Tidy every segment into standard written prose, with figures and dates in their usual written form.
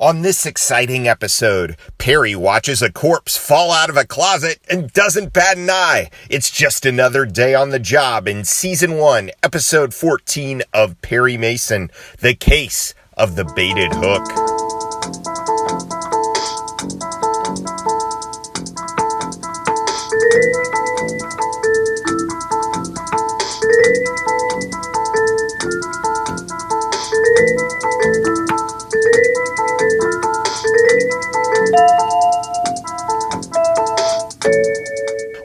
On this exciting episode, Perry watches a corpse fall out of a closet and doesn't bat an eye. It's just another day on the job in Season 1, Episode 14 of Perry Mason, The Case of the Baited Hook.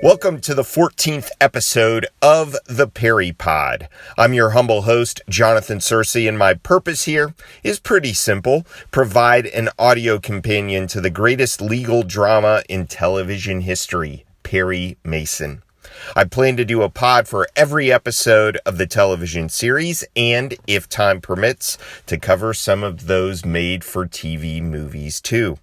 Welcome to the 14th episode of the Perry Pod. I'm your humble host, Jonathan Searcy, and my purpose here is pretty simple: provide an audio companion to the greatest legal drama in television history, Perry Mason. I plan to do a pod for every episode of the television series, and if time permits, to cover some of those made-for-TV movies too.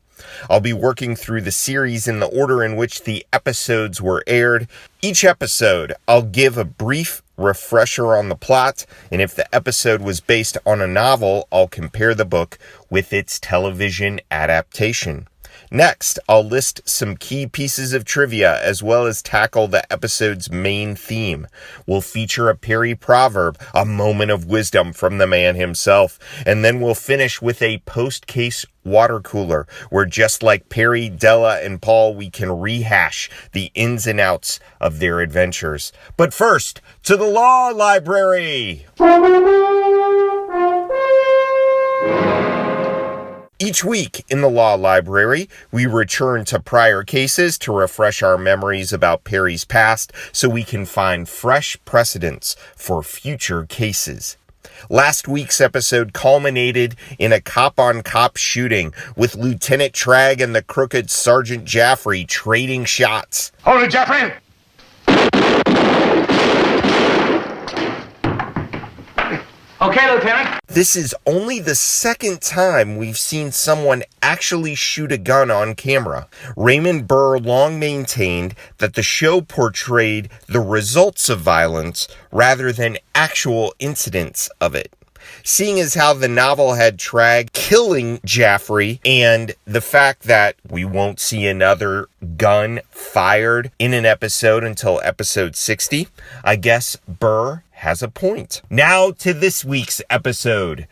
I'll be working through the series in the order in which the episodes were aired. Each episode, I'll give a brief refresher on the plot, and if the episode was based on a novel, I'll compare the book with its television adaptation. Next, I'll list some key pieces of trivia as well as tackle the episode's main theme. We'll feature a Perry proverb, a moment of wisdom from the man himself, and then we'll finish with a post-case water cooler, where just like Perry, Della, and Paul, we can rehash the ins and outs of their adventures. But first, to the law library! Each week in the law library, we return to prior cases to refresh our memories about Perry's past so we can find fresh precedents for future cases. Last week's episode culminated in a cop-on-cop shooting with Lieutenant Tragg and the crooked Sergeant Jaffrey trading shots. Hold it, Jaffrey! Okay, Lieutenant. This is only the second time we've seen someone actually shoot a gun on camera. Raymond Burr long maintained that the show portrayed the results of violence rather than actual incidents of it. Seeing as how the novel had Tragg killing Jaffrey and the fact that we won't see another gun fired in an episode until episode 60, I guess Burr has a point. Now to this week's episode.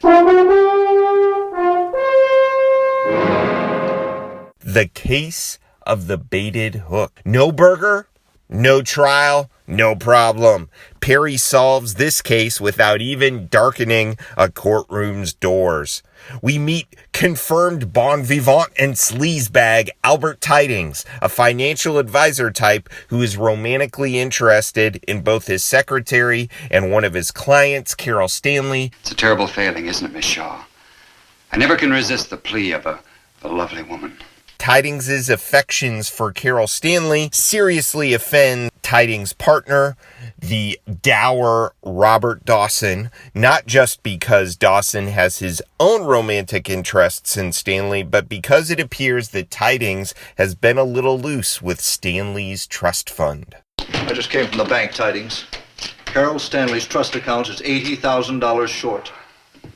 The Case of the Baited Hook. No burger, no trial, no problem. Perry solves this case without even darkening a courtroom's doors. We meet confirmed bon vivant and sleazebag Albert Tidings, a financial advisor type who is romantically interested in both his secretary and one of his clients, Carol Stanley. It's a terrible failing, isn't it, Miss Shaw? I never can resist the plea of a lovely woman. Tidings' affections for Carol Stanley seriously offend Tidings' partner, the dour Robert Dawson, not just because Dawson has his own romantic interests in Stanley, but because it appears that Tidings has been a little loose with Stanley's trust fund. I just came from the bank, Tidings. Carol Stanley's trust account is $80,000 short.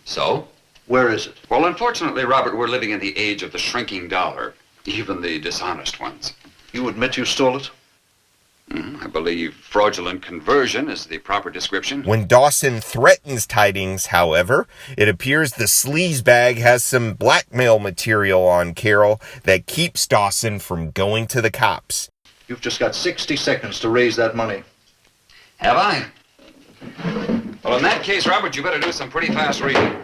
So? Where is it? Well, unfortunately, Robert, we're living in the age of the shrinking dollar, even the dishonest ones. You admit you stole it? I believe fraudulent conversion is the proper description. When Dawson threatens Tidings, however, it appears the sleazebag has some blackmail material on Carol that keeps Dawson from going to the cops. You've just got 60 seconds to raise that money. Have I? Well, in that case, Robert, you better do some pretty fast reading.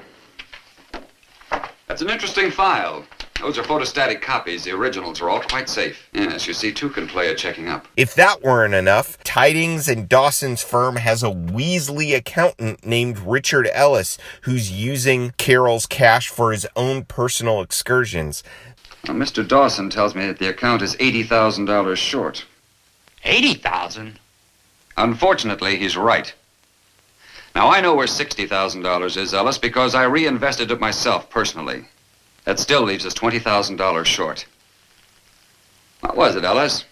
That's an interesting file. Those are photostatic copies. The originals are all quite safe. Yes, you see, two can play at checking up. If that weren't enough, Tidings and Dawson's firm has a Weasley accountant named Richard Ellis who's using Carol's cash for his own personal excursions. Well, Mr. Dawson tells me that the account is $80,000 short. 80,000? Unfortunately, he's right. Now, I know where $60,000 is, Ellis, because I reinvested it myself personally. That still leaves us $20,000 short. What was it, Ellis?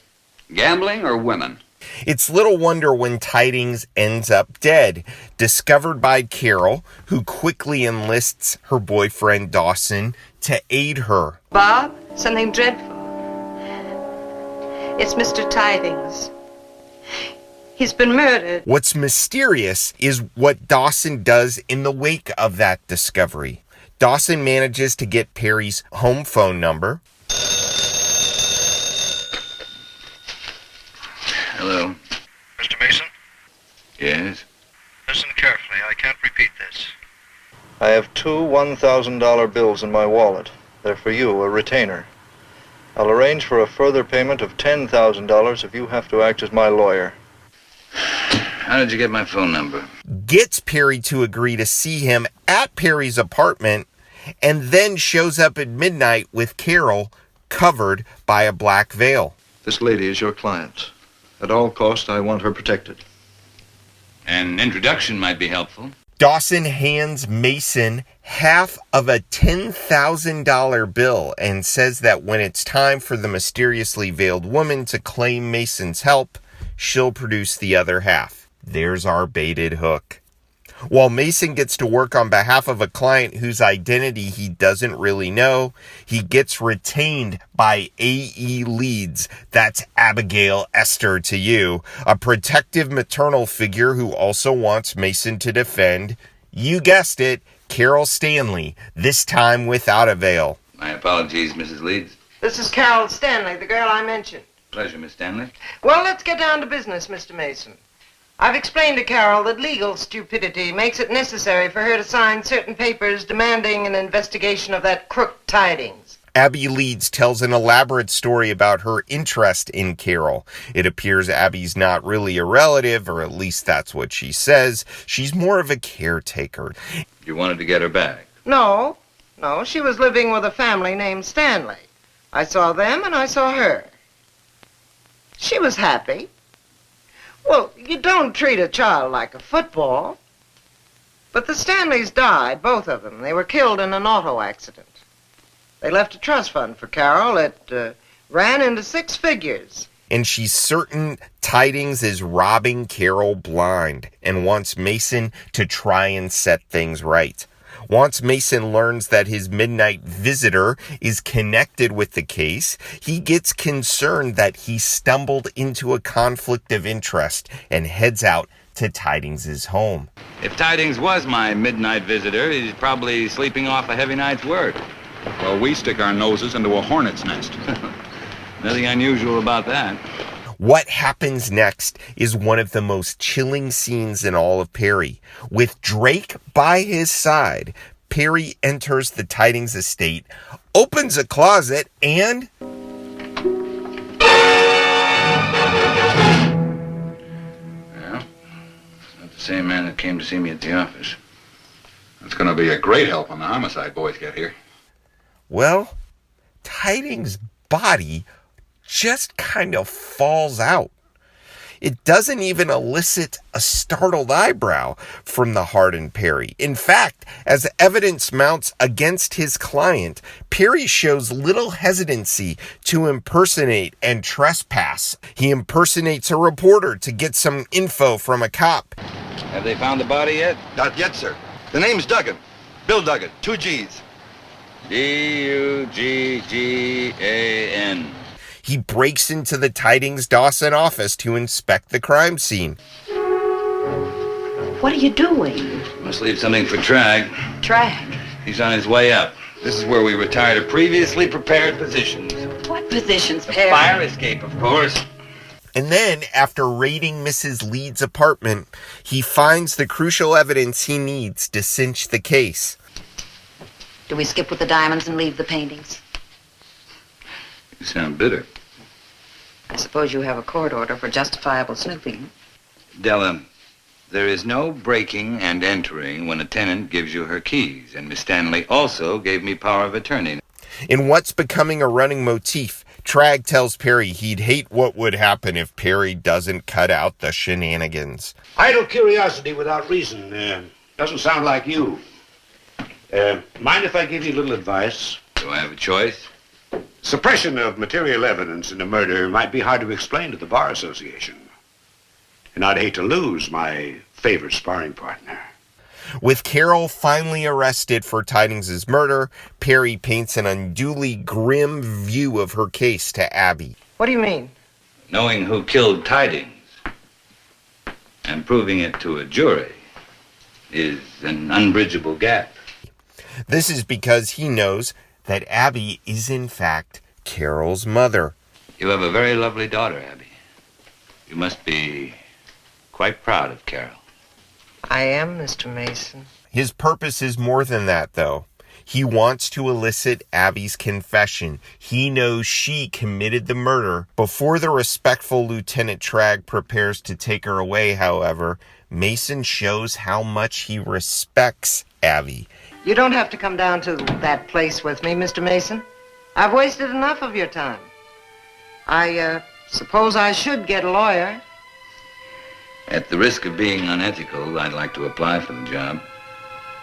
Gambling or women? It's little wonder when Tidings ends up dead, discovered by Carol, who quickly enlists her boyfriend Dawson to aid her. Bob, something dreadful. It's Mr. Tidings. He's been murdered. What's mysterious is what Dawson does in the wake of that discovery. Dawson manages to get Perry's home phone number. Hello. Mr. Mason, Yes? listen carefully. I can't repeat this. I have two $1,000 bills in my wallet. They're for you, a retainer. I'll arrange for a further payment of $10,000 if you have to act as my lawyer. How did you get my phone number? Gets Perry to agree to see him at Perry's apartment, and then shows up at midnight with Carol covered by a black veil. This lady is your client. At all costs, I want her protected. An introduction might be helpful. Dawson hands Mason half of a $10,000 bill and says that when it's time for the mysteriously veiled woman to claim Mason's help, she'll produce the other half. There's our baited hook. While Mason gets to work on behalf of a client whose identity he doesn't really know, he gets retained by A.E. Leeds, that's Abigail Esther to you, a protective maternal figure who also wants Mason to defend, you guessed it, Carol Stanley, this time without a veil. My apologies, Mrs. Leeds. This is Carol Stanley, the girl I mentioned. Pleasure, Miss Stanley. Well, let's get down to business, Mr. Mason. I've explained to Carol that legal stupidity makes it necessary for her to sign certain papers demanding an investigation of that crook Tidings. Abby Leeds tells an elaborate story about her interest in Carol. It appears Abby's not really a relative, or at least that's what she says. She's more of a caretaker. You wanted to get her back. No, she was living with a family named Stanley. I saw them and I saw her. She was happy. Well, you don't treat a child like a football. But the Stanleys died, both of them. They were killed in an auto accident. They left a trust fund for Carol. It ran into 6 figures. And she's certain Tidings is robbing Carol blind and wants Mason to try and set things right. Once Mason learns that his midnight visitor is connected with the case, he gets concerned that he stumbled into a conflict of interest and heads out to Tidings' home. If Tidings was my midnight visitor, he's probably sleeping off a heavy night's work. Well, we stick our noses into a hornet's nest. Nothing unusual about that. What happens next is one of the most chilling scenes in all of Perry. With Drake by his side, Perry enters the Tidings estate, opens a closet, and... Well, it's not the same man that came to see me at the office. It's going to be a great help when the homicide boys get here. Well, Tidings' body just kind of falls out. It doesn't even elicit a startled eyebrow from the hardened Perry. In fact, as evidence mounts against his client, Perry shows little hesitancy to impersonate and trespass. He impersonates a reporter to get some info from a cop. Have they found the body yet? Not yet, sir. The name's Duggan. Bill Duggan, 2 G's. D-U-G-G-A-N. He breaks into the Tidings Dawson office to inspect the crime scene. What are you doing? Must leave something for Trag. Trag. He's on his way up. This is where we retire to previously prepared positions. What positions, The Perry? fire escape, of course. And then, after raiding Mrs. Leeds' apartment, he finds the crucial evidence he needs to cinch the case. Do we skip with the diamonds and leave the paintings? You sound bitter. I suppose you have a court order for justifiable snooping. Della, there is no breaking and entering when a tenant gives you her keys, and Miss Stanley also gave me power of attorney. In what's becoming a running motif, Trag tells Perry he'd hate what would happen if Perry doesn't cut out the shenanigans. Idle curiosity without reason doesn't sound like you. Mind if I give you a little advice? Do I have a choice? Suppression of material evidence in a murder might be hard to explain to the Bar Association. And I'd hate to lose my favorite sparring partner. With Carol finally arrested for Tidings' murder, Perry paints an unduly grim view of her case to Abby. What do you mean? Knowing who killed Tidings and proving it to a jury is an unbridgeable gap. This is because he knows that Abby is in fact Carol's mother. You have a very lovely daughter, Abby. You must be quite proud of Carol. I am, Mr. Mason. His purpose is more than that, though. He wants to elicit Abby's confession. He knows she committed the murder. Before the respectful Lieutenant Tragg prepares to take her away, however, Mason shows how much he respects Abby. You don't have to come down to that place with me, Mr. Mason. I've wasted enough of your time. I suppose I should get a lawyer. At the risk of being unethical, I'd like to apply for the job.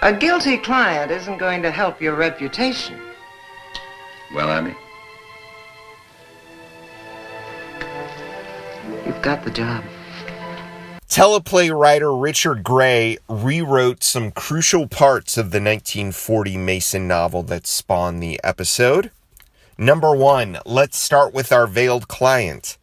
A guilty client isn't going to help your reputation. Well, Abby? You've got the job. Teleplay writer Richard Gray rewrote some crucial parts of the 1940 Mason novel that spawned the episode. Number 1, let's start with our veiled client.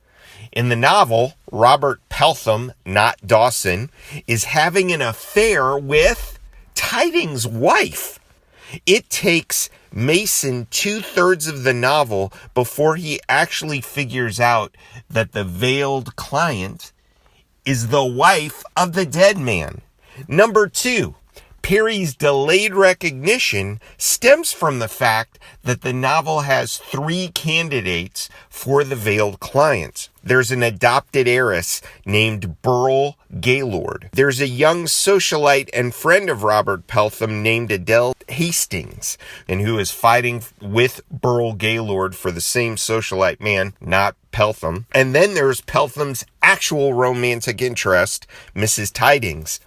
In the novel, Robert Peltham, not Dawson, is having an affair with Tidings' wife. It takes Mason 2/3 of the novel before he actually figures out that the veiled client is the wife of the dead man. Number 2, Perry's delayed recognition stems from the fact that the novel has 3 candidates for the veiled client. There's an adopted heiress named Burl Gaylord. There's a young socialite and friend of Robert Peltham named Adele Hastings, and who is fighting with Burl Gaylord for the same socialite man, not Peltham. And then there's Peltham's actual romantic interest, Mrs. Tidings.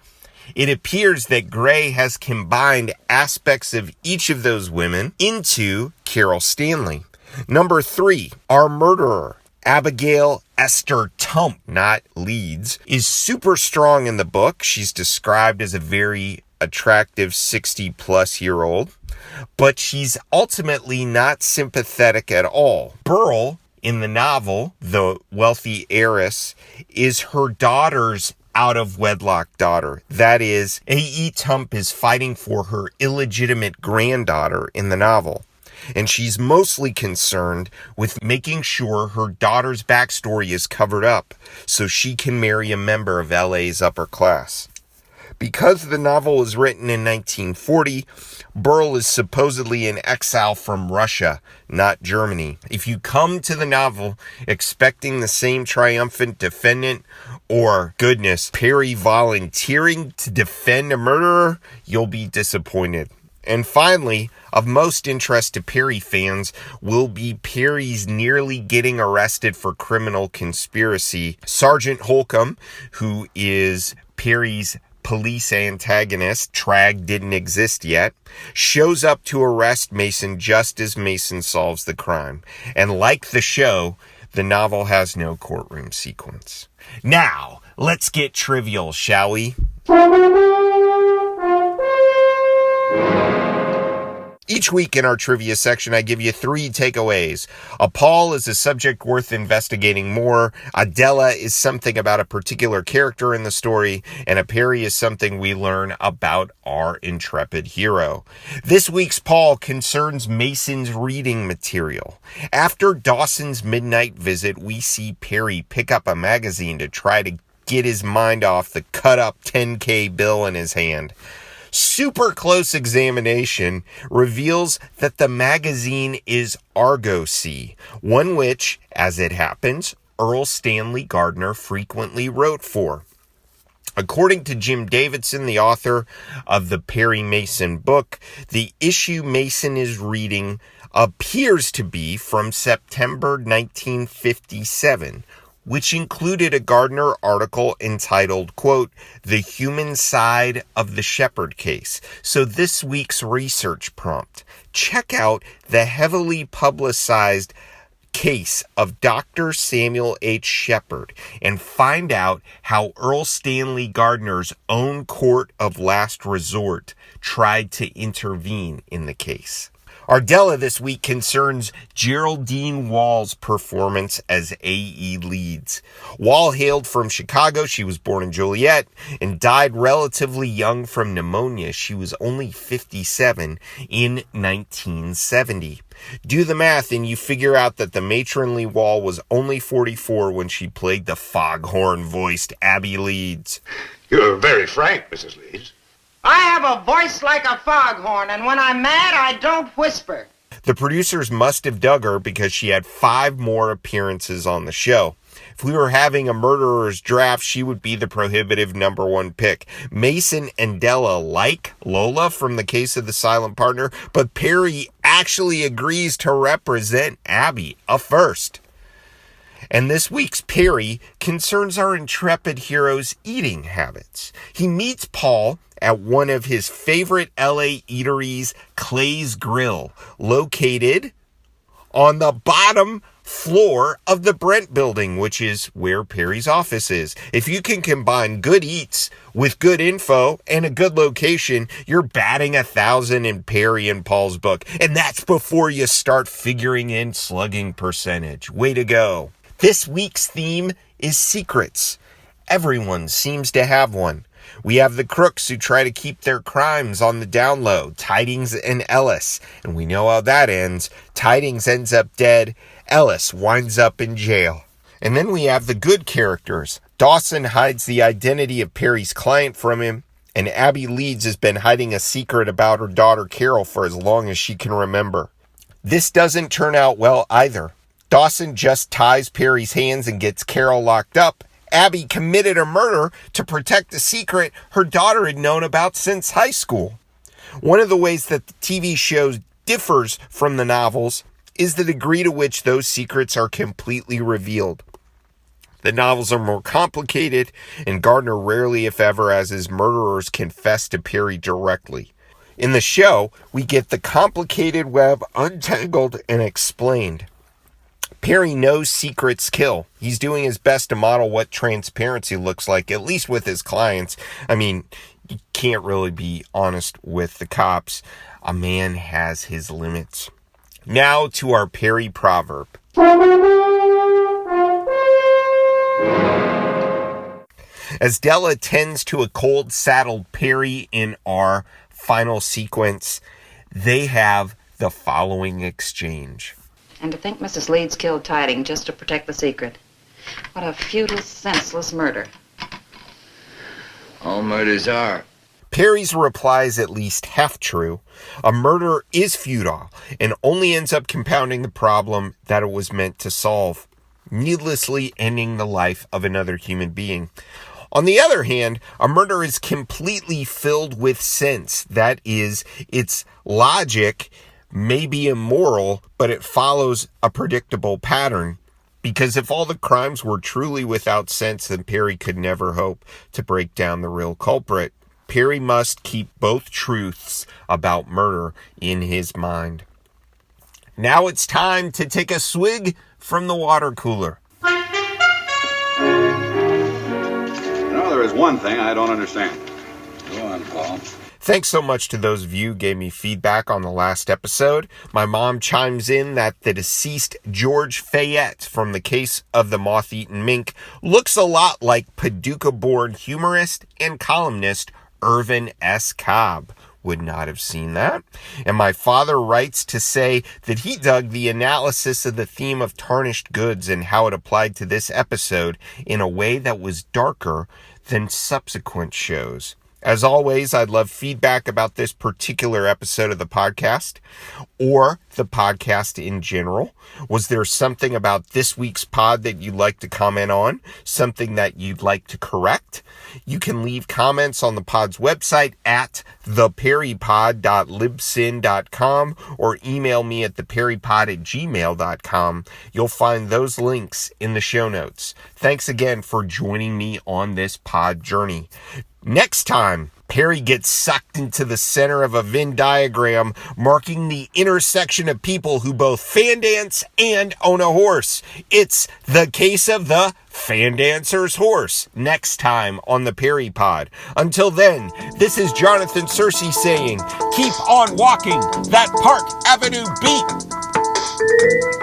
It appears that Gray has combined aspects of each of those women into Carol Stanley. Number 3, our murderer, Abigail Esther Tump, not Leeds, is super strong in the book. She's described as a very attractive 60-plus-year-old, but she's ultimately not sympathetic at all. Burl, in the novel, the wealthy heiress, is her daughter's out-of-wedlock daughter. That is, A.E. Tump is fighting for her illegitimate granddaughter in the novel, and she's mostly concerned with making sure her daughter's backstory is covered up so she can marry a member of LA's upper class. Because the novel was written in 1940, Burl is supposedly in exile from Russia, not Germany. If you come to the novel expecting the same triumphant defendant or, goodness, Perry volunteering to defend a murderer, you'll be disappointed. And finally, of most interest to Perry fans will be Perry's nearly getting arrested for criminal conspiracy. Sergeant Holcomb, who is Perry's police antagonist, Tragg didn't exist yet, shows up to arrest Mason just as Mason solves the crime. And like the show, the novel has no courtroom sequence. Now, let's get trivial, shall we? Each week in our trivia section, I give you 3 takeaways. A Paul is a subject worth investigating more. Adela is something about a particular character in the story. And a Perry is something we learn about our intrepid hero. This week's Paul concerns Mason's reading material. After Dawson's midnight visit, we see Perry pick up a magazine to try to get his mind off the cut-up 10K bill in his hand. Super close examination reveals that the magazine is Argosy, one which, as it happens, Earl Stanley Gardner frequently wrote for. According to Jim Davidson, the author of the Perry Mason book, the issue Mason is reading appears to be from September 1957, which included a Gardner article entitled, quote, "The Human Side of the Shepard Case." So this week's research prompt, check out the heavily publicized case of Dr. Samuel H. Shepard and find out how Earl Stanley Gardner's own court of last resort tried to intervene in the case. Our Della this week concerns Geraldine Wall's performance as A.E. Leeds. Wall hailed from Chicago. She was born in Joliet and died relatively young from pneumonia. She was only 57 in 1970. Do the math and you figure out that the matronly Wall was only 44 when she played the foghorn-voiced Abby Leeds. You're very frank, Mrs. Leeds. I have a voice like a foghorn, and when I'm mad, I don't whisper. The producers must have dug her because she had 5 more appearances on the show. If we were having a murderer's draft, she would be the prohibitive number 1 pick. Mason and Della like Lola from The Case of the Silent Partner, but Perry actually agrees to represent Abby, a first. And this week's Perry concerns our intrepid hero's eating habits. He meets Paul at one of his favorite LA eateries, Clay's Grill, located on the bottom floor of the Brent building, which is where Perry's office is. If you can combine good eats with good info and a good location, you're batting 1,000 in Perry and Paul's book. And that's before you start figuring in slugging percentage. Way to go. This week's theme is secrets. Everyone seems to have one. We have the crooks who try to keep their crimes on the down low, Tidings and Ellis. And we know how that ends. Tidings ends up dead. Ellis winds up in jail. And then we have the good characters. Dawson hides the identity of Perry's client from him. And Abby Leeds has been hiding a secret about her daughter Carol for as long as she can remember. This doesn't turn out well either. Dawson just ties Perry's hands and gets Carol locked up. Abby committed a murder to protect a secret her daughter had known about since high school. One of the ways that the TV show differs from the novels is the degree to which those secrets are completely revealed. The novels are more complicated, and Gardner rarely, if ever, as his murderers confess to Perry directly. In the show, we get the complicated web untangled and explained. Perry knows secrets kill. He's doing his best to model what transparency looks like, at least with his clients. I mean, you can't really be honest with the cops. A man has his limits. Now to our Perry proverb. As Della tends to a cold-saddled Perry in our final sequence, they have the following exchange. And to think Mrs. Leeds killed Tiding just to protect the secret. What a futile, senseless murder. All murders are. Perry's reply is at least half true. A murder is futile and only ends up compounding the problem that it was meant to solve, needlessly ending the life of another human being. On the other hand, a murder is completely filled with sense. That is, its logic may be immoral, but it follows a predictable pattern. Because if all the crimes were truly without sense, then Perry could never hope to break down the real culprit. Perry must keep both truths about murder in his mind. Now it's time to take a swig from the water cooler. There is one thing I don't understand. Go on, Paul. Thanks so much to those of you who gave me feedback on the last episode. My mom chimes in that the deceased George Fayette from The Case of the Moth-Eaten Mink looks a lot like Paducah-born humorist and columnist Irvin S. Cobb. Would not have seen that. And my father writes to say that he dug the analysis of the theme of tarnished goods and how it applied to this episode in a way that was darker than subsequent shows. As always, I'd love feedback about this particular episode of the podcast or the podcast in general. Was there something about this week's pod that you'd like to comment on? Something that you'd like to correct? You can leave comments on the pod's website at theperrypod.libsyn.com or email me at theperrypod@gmail.com. You'll find those links in the show notes. Thanks again for joining me on this pod journey. Next time, Perry gets sucked into the center of a Venn diagram marking the intersection of people who both fan dance and own a horse. It's the case of the fan dancer's horse, next time on the Perry Pod. Until then, this is Jonathan Searcy saying, keep on walking that Park Avenue beat.